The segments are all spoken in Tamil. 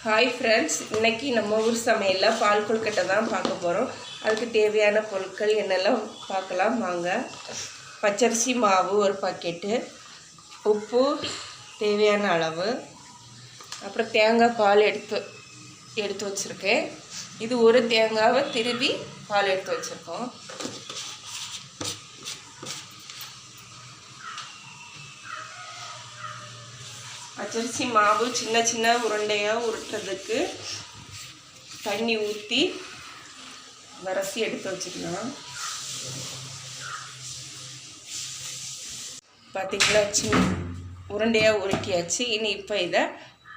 ஹாய் ஃப்ரெண்ட்ஸ், இன்றைக்கி நம்ம ஊர் சமையலில் பால் கொழுக்கட்டை தான் பார்க்க போகிறோம். அதுக்கு தேவையான பொருட்கள் என்னெல்லாம் பார்க்கலாம் வாங்க. பச்சரிசி மாவு ஒரு பாக்கெட்டு, உப்பு தேவையான அளவு, அப்புறம் தேங்காய் பால் எடுத்து வச்சுருக்கேன். இது ஒரு தேங்காவை திருவி பால் எடுத்து வச்சுருக்கோம். பச்சரிசி மாவு சின்ன சின்ன உருண்டையாக உருட்டுறதுக்கு தண்ணி ஊற்றி வரசி எடுத்து வச்சுக்கலாம். பார்த்திங்களா, சின்ன உருண்டையாக உருட்டியாச்சு. இனி இப்போ இதை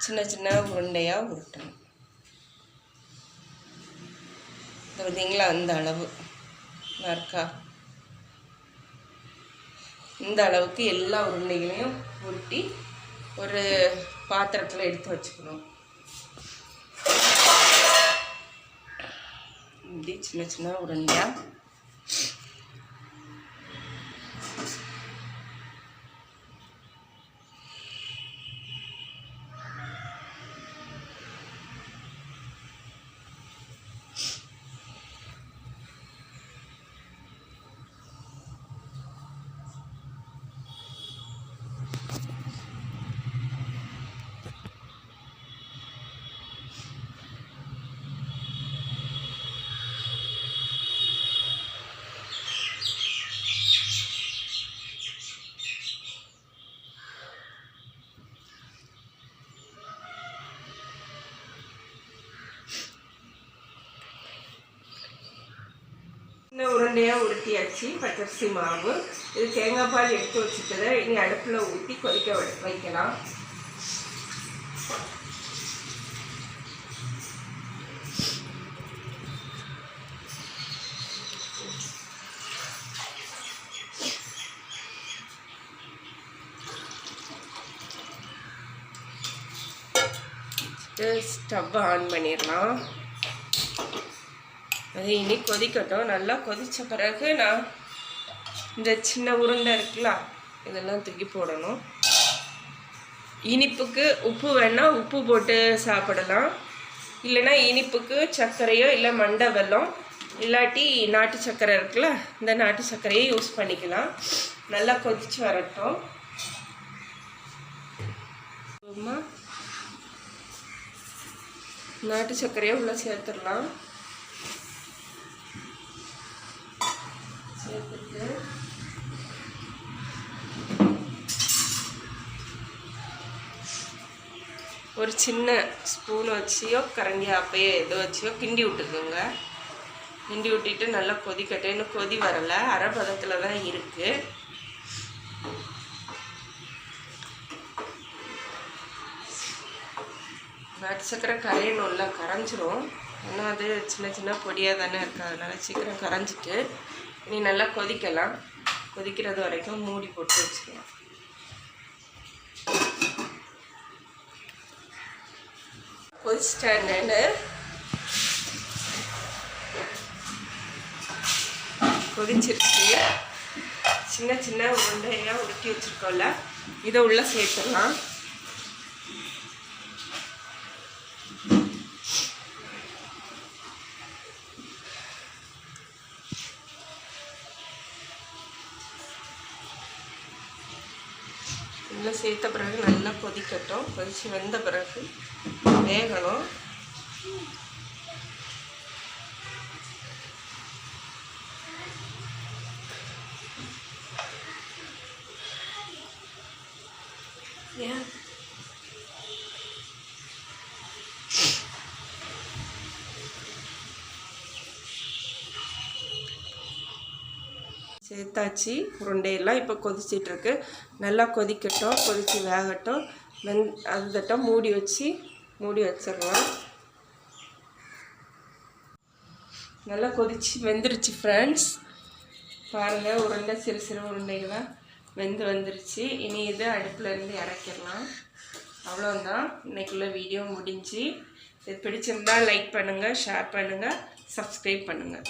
சின்ன சின்ன உருண்டையாக உருட்டணும். இது பார்த்திங்களா, அந்த அளவு இருக்கா, இந்த அளவுக்கு எல்லா உருண்டைகளையும் உருட்டி ஒரு பாத்திரத்தில் எடுத்து வச்சுக்கணும். இப்படி சின்ன சின்ன உருண்டையா உருண்டையாக உருட்டியாச்சு. பச்சரிசி மாவு இது தேங்காய் பால் எடுத்து வச்சுட்டதை இனி அடுப்பில் ஊற்றி கொதிக்க வைக்கலாம். ஸ்டவ் ஆன் பண்ணிடலாம். அது இனி கொதிக்கட்டும். நல்லா கொதித்த பிறகு நான் இந்த சின்ன உருண்டை இருக்குல்ல, இதெல்லாம் தூக்கி போடணும். இனிப்புக்கு உப்பு வேணால் உப்பு போட்டு சாப்பிடலாம். இல்லைன்னா இனிப்புக்கு சர்க்கரையோ இல்லை மண்டை வெல்லம் இல்லாட்டி நாட்டு சர்க்கரை இருக்குல்ல, இந்த நாட்டு சர்க்கரையை யூஸ் பண்ணிக்கலாம். நல்லா கொதித்து வரட்டும். நாட்டு சர்க்கரையை உள்ளே சேர்த்துடலாம். சேர்த்துட்டு ஒரு சின்ன ஸ்பூன் வச்சியோ கரண்டி அப்பையோ எதோ வச்சியோ கிண்டி விட்டுக்கோங்க. கிண்டி விட்டுட்டு நல்லா கொதிக்கட்டும். இன்னும் கொதி வரலை, அரை பதத்தில் தான் இருக்குது. நாட்டு சக்கரை கரையணும்ல, கரைஞ்சிரும். இன்னும் அது சின்ன சின்ன பொடியாக தானே இருக்குது, அதனால் சீக்கிரம் கரைஞ்சிட்டு இனி நல்லா கொதிக்கலாம். கொதிக்கிறது வரைக்கும் மூடி போட்டு வச்சுக்கலாம். கொதிச்சிட்டேன்னு கொதிச்சிருச்சு. சின்ன சின்ன உருண்டையாக உருட்டி வச்சுருக்கோம்ல, இதை உள்ளே சேர்த்துடலாம். நல்லா சேர்த்த பிறகு நல்லா கொதிக்கட்டும். கொதித்து வெந்த பிறகு வேகணும். ஏன் சேர்த்தாச்சு உருண்டையெல்லாம். இப்போ கொதிச்சிட்ருக்கு. நல்லா கொதிக்கட்டும், கொதித்து வேகட்டும். அதுதட்டம் மூடி வச்சிடலாம். நல்லா கொதித்து வெந்துருச்சு ஃப்ரெண்ட்ஸ். பாருங்கள், உருண்டை சிறு சிறு உருண்டைகளாக வந்துருச்சு. இனி இதை அடுப்பிலேருந்து இறக்கிடலாம். அவ்வளோதான், இன்றைக்குள்ள வீடியோ முடிஞ்சு. இது பிடிச்சிருந்தால் லைக் பண்ணுங்கள், ஷேர் பண்ணுங்கள், சப்ஸ்கிரைப் பண்ணுங்கள்.